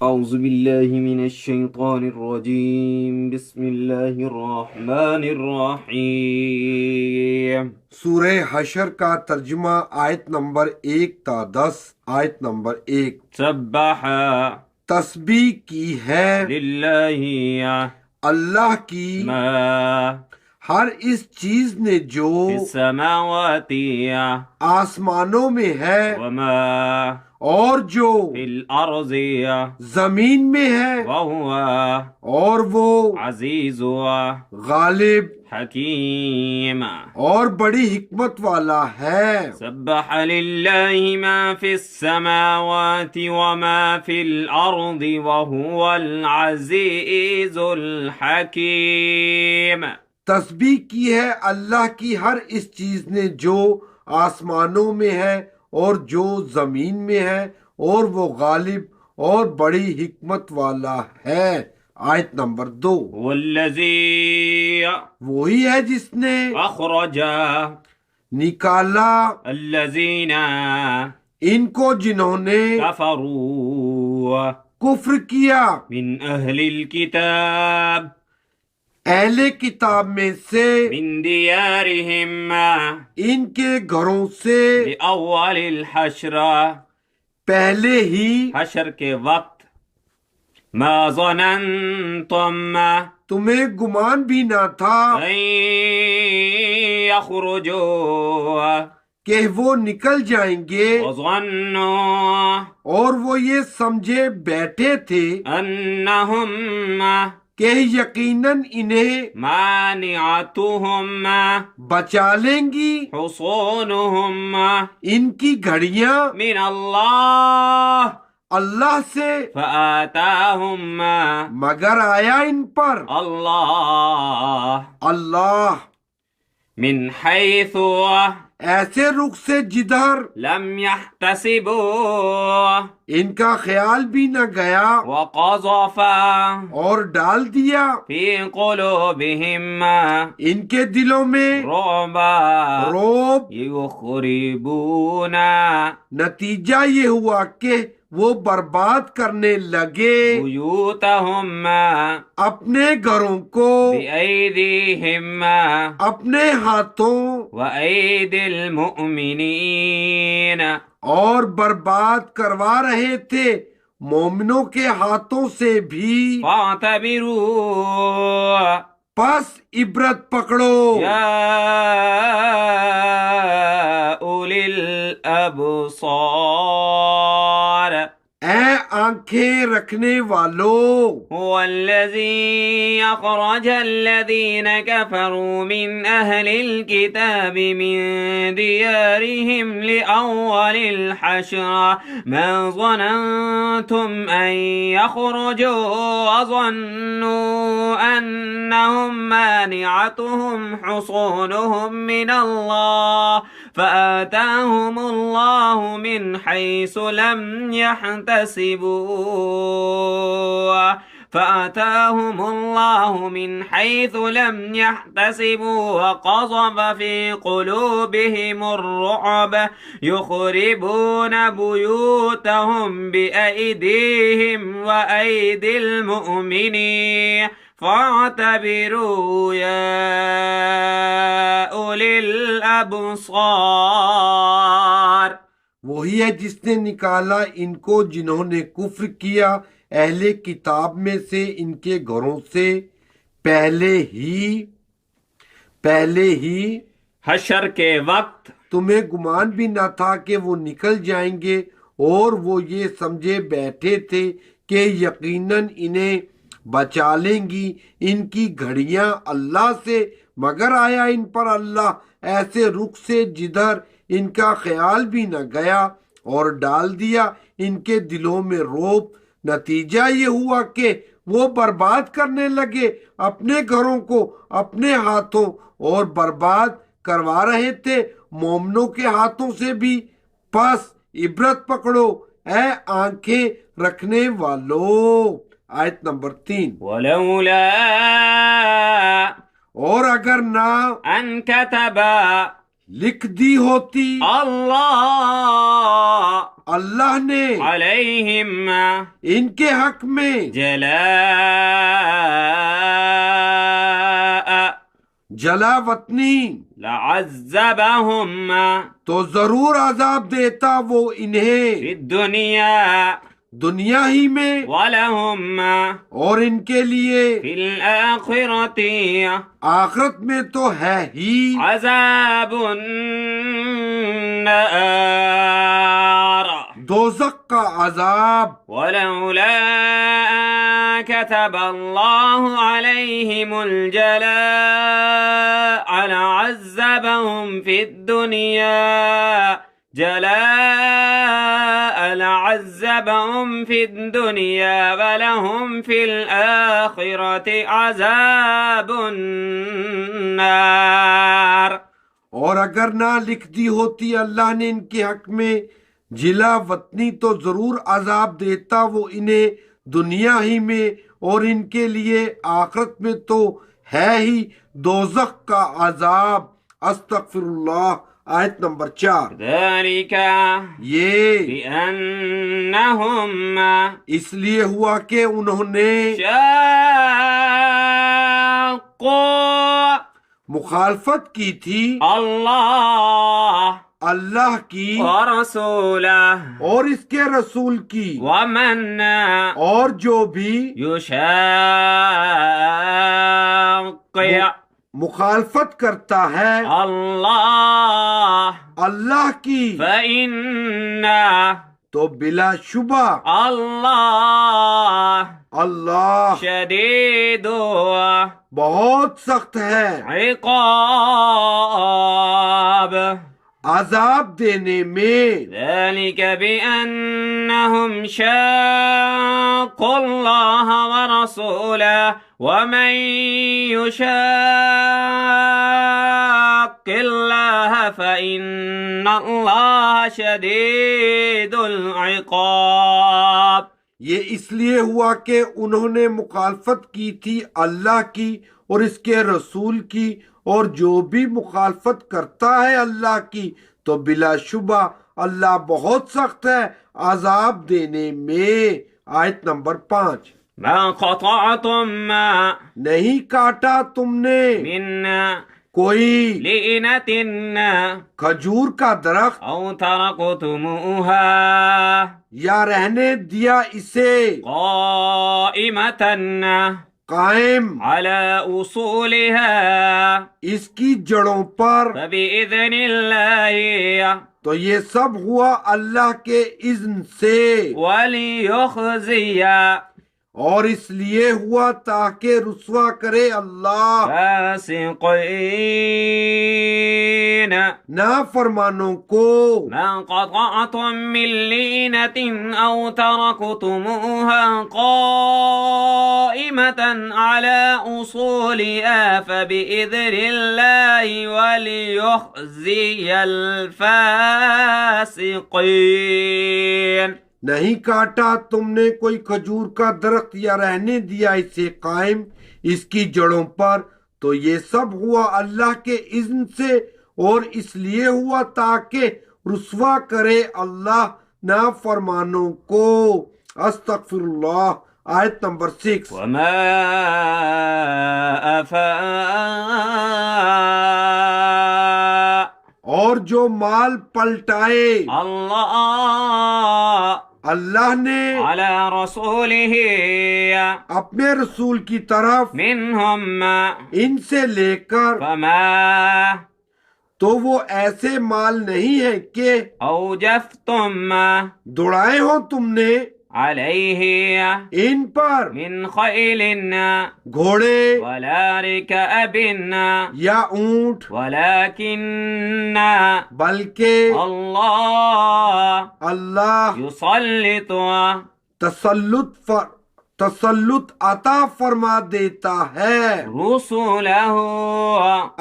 أعوذ بالله من الشيطان الرجيم بسم الله الرحمن الرحيم سورہ حشر کا ترجمہ آیت نمبر 1 تا 10 آیت نمبر 1 سبح تسبیح کی ہے للہ اللہ کی ما ہر اس چیز نے جو في السماوات آسمانوں میں ہے وما اور جو في الأرض زمین میں ہے وهو اور وہ عزيز غالب حكيم اور بڑی حکمت والا ہے۔ سبح لله ما في السماوات وما في الأرض وهو العزيز الحكيم۔ تسبیح کی ہے اللہ کی ہر اس چیز نے جو آسمانوں میں ہے اور جو زمین میں ہے اور وہ غالب اور بڑی حکمت والا ہے۔ آیت نمبر 2 والذي وہی ہے جس نے أخرج نکالا الذين ان کو جنہوں نے كفروا کفر کیا من أهل الكتاب اہل کتاب میں سے من ديارهم ان کے گھروں سے لأول الحشر پہلے ہی حشر کے وقت ما ظننتم تمہیں گمان بھی نہ تھا أن يخرجوا کہ وہ نکل جائیں گے وظنوا اور وہ یہ سمجھے بیٹھے تھے أنهم کہ یقیناً انہیں مانعتهم بچا لیں گی حصونهم ان کی گھڑیاں من الله اللہ سے فآتاهم مگر آیا ان پر الله اللہ من حيث ایسے رخ سے جدھر لم يحتسبوا ان کا خیال بھی نہ گیا وقذف اور ڈال دیا في قلوبهم ان کے دلوں میں رعبا روب يخربون نتیجہ یہ ہوا کہ وہ برباد کرنے لگے بيوتهم اپنے گھروں کو بأيديهم اپنے ہاتھوں وأيدي المؤمنين اور برباد کروا رہے تھے مومنوں کے ہاتھوں سے بھی فاعتبروا پس عبرت پکڑو يا أولي الأبصار اے آنکھیں رکھنے والو هو الذي أخرج الذين كفروا من أهل الكتاب من ديارهم لأول الحشر ما ظننتم أن يخرجوا وظنوا أنهم مانعتهم حصونهم من الله فآتاهم الله من حيث لم يحتسبوا وقذف في قلوبهم الرعب يخربون بيوتهم بأيديهم وأيدي المؤمنين فاعتبروا يا أولي الأبصار۔ وہی ہے جس نے نکالا ان کو جنہوں نے کفر کیا اہل کتاب میں سے ان کے گھروں سے پہلے ہی حشر کے وقت تمہیں گمان بھی نہ تھا کہ وہ نکل جائیں گے اور وہ یہ سمجھے بیٹھے تھے کہ یقیناً انہیں بچا لیں گی ان کی گھڑیاں اللہ سے مگر آیا ان پر اللہ ایسے رخ سے جدھر ان کا خیال بھی نہ گیا اور ڈال دیا ان کے دلوں میں روب نتیجہ یہ ہوا کہ وہ برباد کرنے لگے اپنے گھروں کو اپنے ہاتھوں اور برباد کروا رہے تھے مومنوں کے ہاتھوں سے بھی پس عبرت پکڑو اے آنکھیں رکھنے والو۔ آیت نمبر 3 ولولا اور اگر نہ ان كتب لکھ دی ہوتی اللہ اللہ نے عليهم ان کے حق میں جلاء جلا وطنی لعذبهم تو ضرور عذاب دیتا وہ انہیں في الدنيا دنیا ہی میں ولهم اور ان کے لیے في الآخرة آخرت میں تو ہے ہی عذاب النار دوزخ کا عذاب ولولا أن كتب الله عليهم الجلاء لعذبهم في الدنيا ولهم في الآخرة عذاب النار اور اگر نہ لکھ دی ہوتی اللہ نے ان کے حق میں جلا وطنی تو ضرور عذاب دیتا وہ انہیں دنیا ہی میں اور ان کے لیے آخرت میں تو ہے ہی دوزخ کا عذاب استغفر اللہ آیت نمبر 4 ذلك یہ بأنهم اس لیے ہوا کہ انہوں نے شاقوا مخالفت کی تھی اللہ اللہ کی ورسولہ اور اس کے رسول کی ومن اور جو بھی يشاق مخالفت کرتا ہے اللہ اللہ کی فإن تو بلا شبہ اللہ شدید بہت سخت ہے عقاب عذاب دینے میں ذلك بأنهم شاقوا الله ورسوله ومن يشاق الله فإن الله شديد العقاب یہ اس لیے ہوا کہ انہوں نے مخالفت کی تھی اللہ کی اور اس کے رسول کی اور جو بھی مخالفت کرتا ہے اللہ کی تو بلا شبہ اللہ بہت سخت ہے عذاب دینے میں آیت نمبر 5 ما قطعتم نہیں کاٹا تم نے من کوئی لئنة کھجور کا درخت أو تركتموها یا رہنے دیا اسے قائمة قائم على أصولها اس کی جڑوں پر فبإذن الله تو یہ سب ہوا اللہ کے اذن سے وليخزي اور اس لیے ہوا تاکہ رسوا کرے اللہ فاسقين نافرمانوں کو ما قطعتم من لينة أو تركتموها قائمة على أصولها فبإذن الله وليخزي الفاسقين نہیں کاٹا تم نے کوئی کھجور کا درخت یا رہنے دیا اسے قائم اس کی جڑوں پر تو یہ سب ہوا اللہ کے اذن سے اور اس لیے ہوا تاکہ رسوا کرے اللہ نافرمانوں کو استغفر اللہ آیت نمبر 6 وما أفاء اور جو مال پلٹائے اللہ نے على رسوله اپنے رسول کی طرف منهم ان سے لے کر فما تو وہ ایسے مال نہیں ہیں کہ أوجفتم دوڑائے ہو تم نے عليه ان پر من خيل گھوڑے ولا ركاب یا اونٹ ولكن بلکہ الله اللہ يسلط تسلط عطا فرما دیتا ہے رسله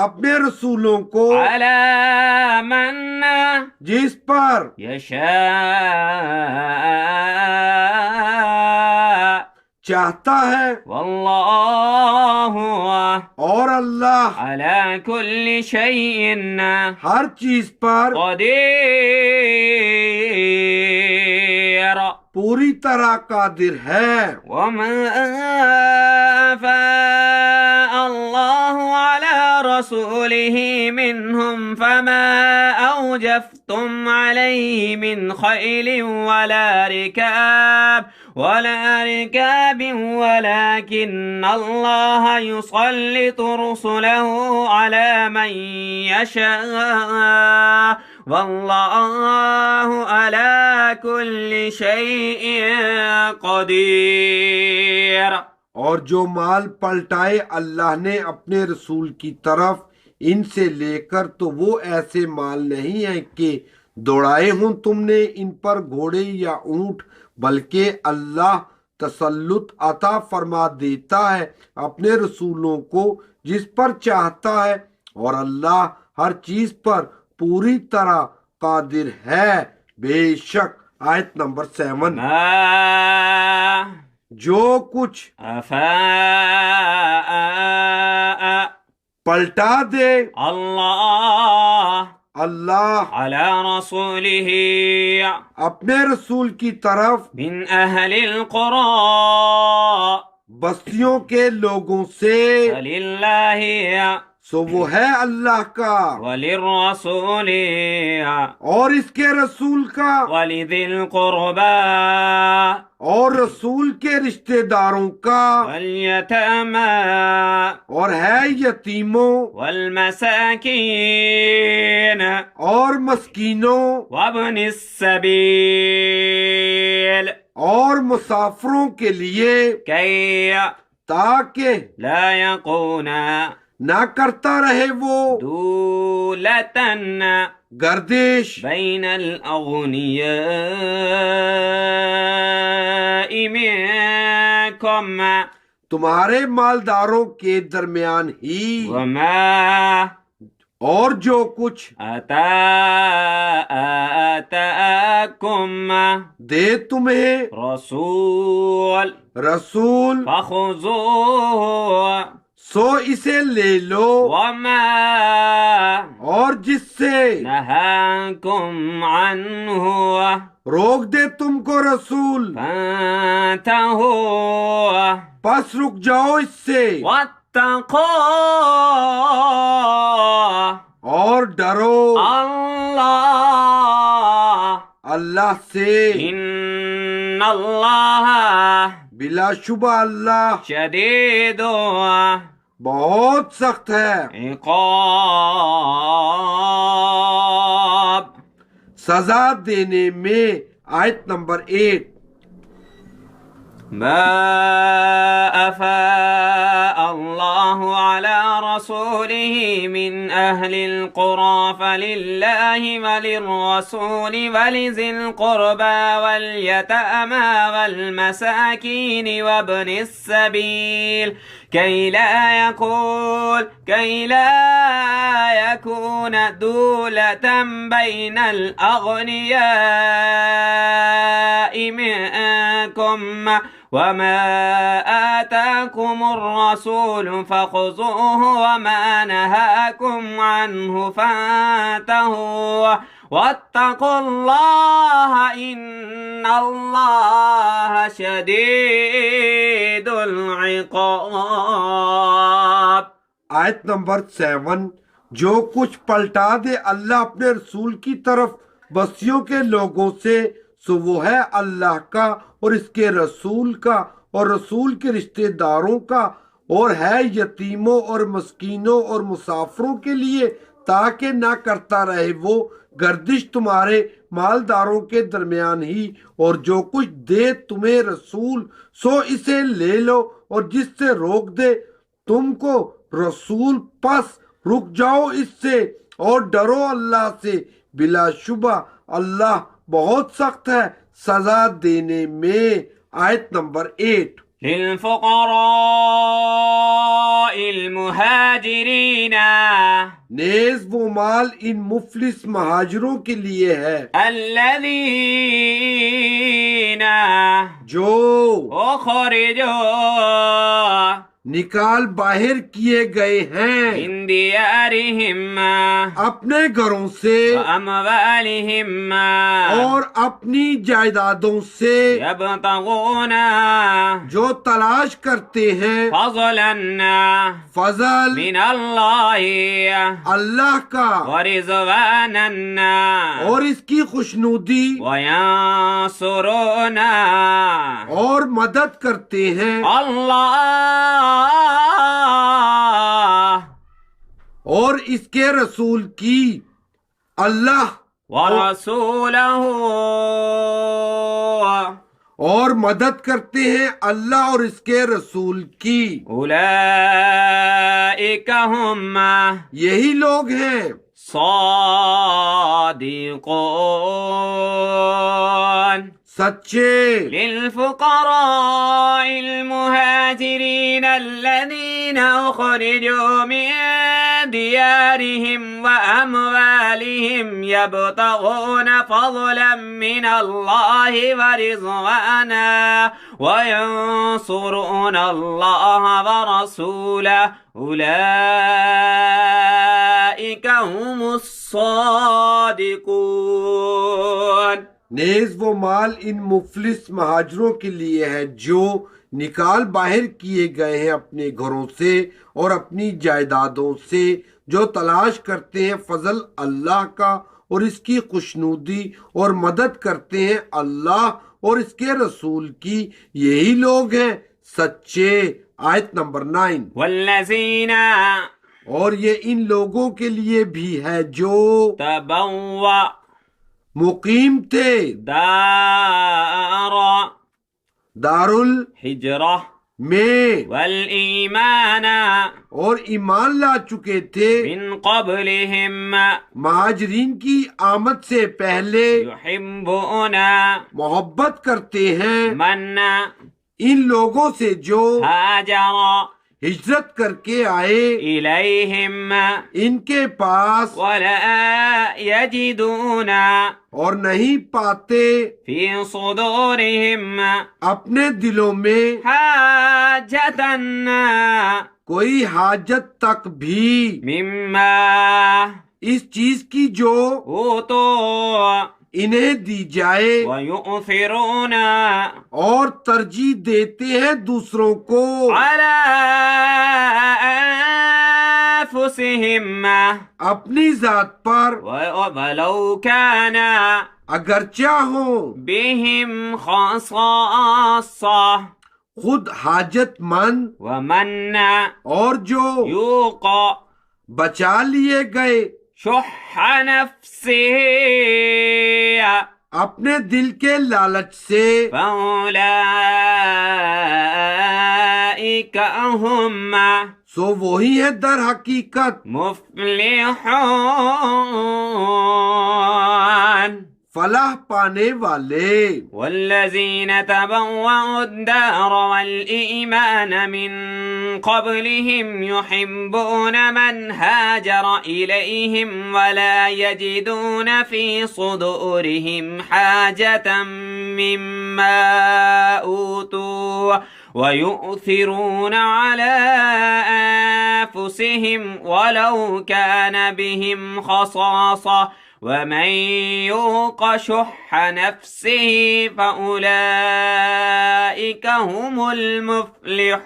اپنے رسولوں کو على من جس پر يشاء چاہتا ہے واللہ اور اللہ على كل شيء ہر چیز پر قدير پوری طرح قادر ہے. وما أفاء الله على رسوله منهم فما أوجفتم عليه من خيل ولا ركاب ولكن الله يسلط رسله على من يشاء والله على كل شيء قدير. اور جو مال پلٹائے اللہ نے اپنے رسول کی طرف ان سے لے کر تو وہ ایسے مال نہیں ہیں کہ دوڑائے ہوں تم نے ان پر گھوڑے یا اونٹ، بلکہ اللہ تسلط عطا فرما دیتا ہے اپنے رسولوں کو جس پر چاہتا ہے، اور اللہ ہر چیز پر پوری طرح قادر ہے. بے شک. آیت نمبر 7. ما جو کچھ أفاء پلٹا دے الله اللہ على رسوله اپنے رسول کی طرف من أهل القرى بستیوں کے لوگوں سے، فلله سو وہ ہے اللہ کا وللرسول اور اس کے رسول کا ولذي القربى اور رسول کے رشتہ داروں کا واليتامى اور ہے یتیموں والمساكين اور مسکینوں وابن السبيل اور مسافروں کے لیے، كي تاکہ لا يكون نہ کرتا رہے وہ دولة گردش بين الأغنياء منكم تمہارے مالداروں کے درمیان ہی، وما اور جو کچھ آتاكم دے تمہیں رسول رسول فخذوه سو اسے لے لو، وما اور جس سے نهاكم عنه روک دے تم کو رسول فانتهوا پس رک جاؤ اس سے، واتقوا اور ڈرو الله اللہ سے، إن الله بلا شبہ اللہ شديد بہت سخت ہے عقاب. سزا دینے میں. آیت نمبر 8. ما أفاء الله على رسوله من أهل القرى فلله وللرسول ولذي القربى واليتامى والمساكين وابن السبيل كي لا يكون دولة بين الأغنياء منكم وما آتاكم الرسول فخذوه وما نهاكم عنه فانتهوا واتقوا الله إن الله شديد العقاب. آیت نمبر 7. جو کچھ پلٹا دے اللہ اپنے رسول کی طرف بستیوں کے لوگوں سے، سو وہ ہے اللہ کا اور اس کے رسول کا اور رسول کے رشتہ داروں کا، اور ہے یتیموں اور مسکینوں اور مسافروں کے لیے، تاکہ نہ کرتا رہے وہ گردش تمہارے مالداروں کے درمیان ہی. اور جو کچھ دے تمہیں رسول سو اسے لے لو، اور جس سے روک دے تم کو رسول پس رک جاؤ اس سے، اور ڈرو اللہ سے، بلا شبہ اللہ بہت سخت ہے سزا دینے میں. آیت نمبر 8. للفقراء المهاجرين نیز وہ مال ان مفلس مہاجروں کے لیے ہے الذين الذين جو أخرجوا نکال باہر کیے گئے ہیں من ديارهم اپنے گھروں سے وأموالهم اور اپنی جائیدادوں سے يبتغون جو تلاش کرتے ہیں فضلا فضل من الله اللہ کا ورضوانا اور اس کی خوشنودی وينصرون اور مدد کرتے ہیں الله اور اس کے رسول کی اللہ ورسوله اور مدد کرتے ہیں اللہ اور اس کے رسول کی أولئك هم یہی لوگ ہیں صادقون سچے للفقراء المهاجرين الذين أخرجوا من ديارهم وأموالهم يبتغون فضلا من الله ورضوانا وينصرون الله ورسوله أولئك هم الصادقون نیز وہ مال ان مفلس مہاجروں کے لیے ہے جو نکال باہر کیے گئے ہیں اپنے گھروں سے اور اپنی جائیدادوں سے، جو تلاش کرتے ہیں فضل اللہ کا اور اس کی خوشنودی اور مدد کرتے ہیں اللہ اور اس کے رسول کی، یہی لوگ ہیں سچے۔ آیت نمبر 9۔ والذین اور یہ ان لوگوں کے لیے بھی ہے جو تبوّأ مقیم تھے دار الحجرہ میں والایمان اور ایمان لا چکے تھے من قبلہم مہاجرین کی آمد سے پہلے، یحبون محبت کرتے ہیں من ان لوگوں سے جو ہاجر ہجرت کر کے آئے الیہم ان کے پاس، ولا یجدون اور نہیں پاتے فی صدورہم اپنے دلوں میں حاجتا کوئی حاجت تک بھی مما اس چیز کی جو اوتو انہیں دی جائے، ویؤثرون اور ترجیح دیتے ہیں دوسروں کو علی انفسہم اپنی ذات پر، ولو کان اگرچہ ہوں بہم خصاصہ خود حاجت مند، ومن اور جو یوق بچا لیے گئے شح نفسه اپنے دل کے لالچ سے، فأولئک هم سو وہی ہے در حقیقت مفلحون فلاح پانے والے۔ والذین تبوأوا الدار والإيمان من قبلهم يحبون من هاجر إليهم ولا يجدون في صدورهم حاجة مما أوتوا ويؤثرون على أنفسهم ولو كان بهم خصاصة ومن يوق شح نفسه فأولئك هم المفلحون۔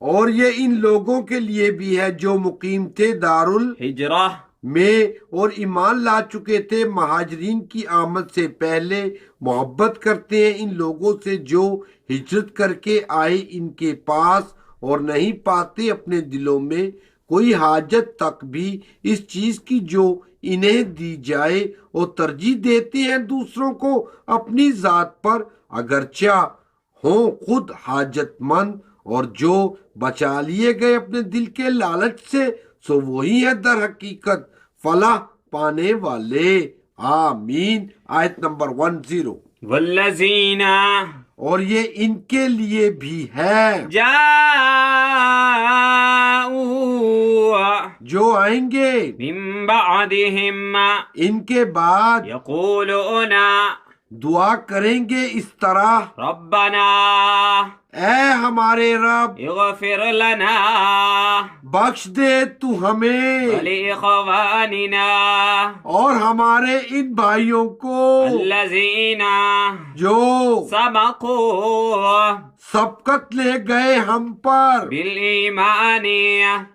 اور یہ ان لوگوں کے لیے بھی ہے جو مقیم تھے دار ہجرہ میں اور ایمان لا چکے تھے مہاجرین کی آمد سے پہلے، محبت کرتے ہیں ان لوگوں سے جو ہجرت کر کے آئے ان کے پاس اور نہیں پاتے اپنے دلوں میں کوئی حاجت تک بھی اس چیز کی جو انہیں دی جائے، اور ترجیح دیتے ہیں دوسروں کو اپنی ذات پر اگرچہ ہوں خود حاجت مند، اور جو بچا لیے گئے اپنے دل کے لالچ سے، سو وہی ہے در حقیقت فلاح پانے والے۔ آمین۔ آیت نمبر 10۔ والذین اور یہ ان کے لیے بھی ہے جاؤوا جو آئیں گے من بعدہم ان کے بعد، یقولون دعا کریں گے اس طرح، ربنا اے ہمارے رب اغفر لنا بخش دے تو ہمیں ولإخواننا اور ہمارے ان بھائیوں کو الذین جو سبقوا سبقت لے گئے ہم پر بالایمان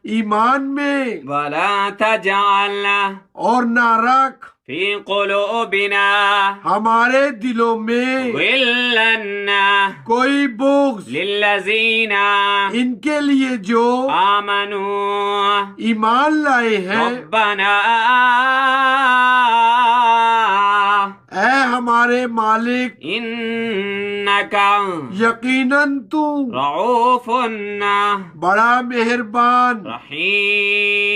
ایمان میں، ولا تجعل اور نہ رکھ فی قلوبنا ہمارے دلوں میں غلا کوئی بغض للذین ان کے لیے جو آمنوا ایمان لائے ہیں، ربنا اے ہمارے مالک انک یقیناً تو رعوف بڑا مہربان رحیم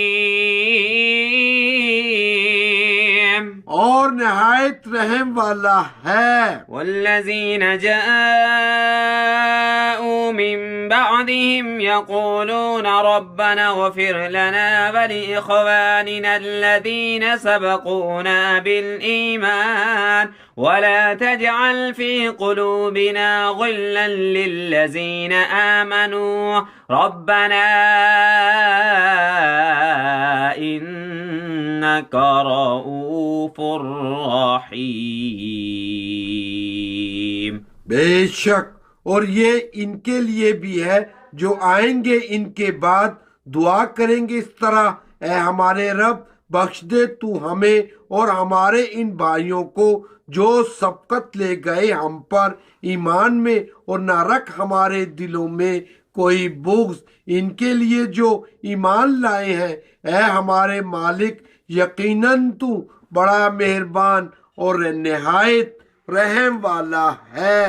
اور نہایت رحم والا ہے۔ والذین جاءوا من بعدهم يقولون ربنا اغفر لنا ولإخواننا الذين سبقونا بالإيمان ولا تجعل في قلوبنا غلا للذين آمنوا ربنا إنك رؤوف رحيم۔ بے شک، اور یہ ان کے لیے بھی ہے جو آئیں گے ان کے بعد، دعا کریں گے اس طرح، اے ہمارے رب بخش دے تو ہمیں اور ہمارے ان بھائیوں کو جو سبقت لے گئے ہم پر ایمان میں، اور نہ رکھ ہمارے دلوں میں کوئی بغض ان کے لیے جو ایمان لائے ہیں، اے ہمارے مالک یقیناً تو بڑا مہربان اور نہایت رحم والا ہے۔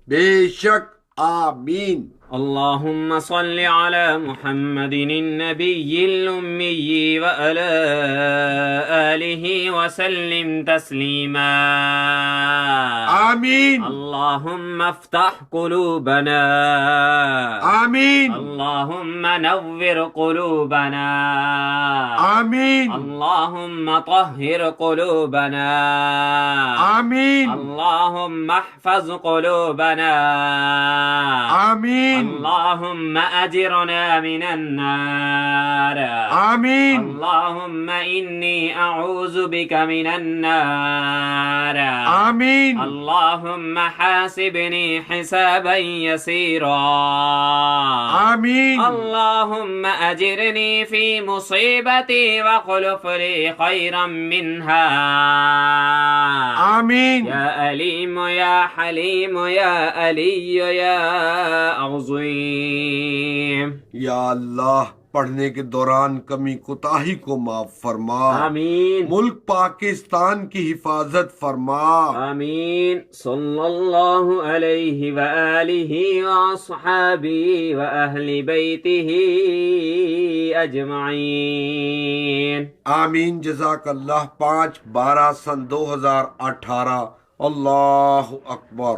بے شک، آمین۔ اللهم صل على محمد النبي الأمي وعلى آله وسلم تسليما آمین۔ اللهم افتح قلوبنا آمین۔ اللهم نور قلوبنا آمین۔ اللهم طهر قلوبنا آمین۔ اللهم احفظ قلوبنا آمین۔ اللهم أجرنا من النار آمین۔ اللهم إني أعوذ بك من النار آمین۔ اللهم حاسبني حسابا يسيرا آمین۔ اللهم أجرني في مصيبتي واخلف لي خيرا منها آمین۔ يا أليم يا حليم يا علي يا عظيم۔ یا اللہ، پڑھنے کے دوران کمی کوتاہی کو معاف فرما۔ آمین۔ ملک پاکستان کی حفاظت فرما۔ آمین۔ صلی اللہ علیہ وآلہ وصحابہ وأہل بیتہ اجمعین۔ آمین۔ جزاک اللہ۔ 5/12/2018۔ اللہ اکبر۔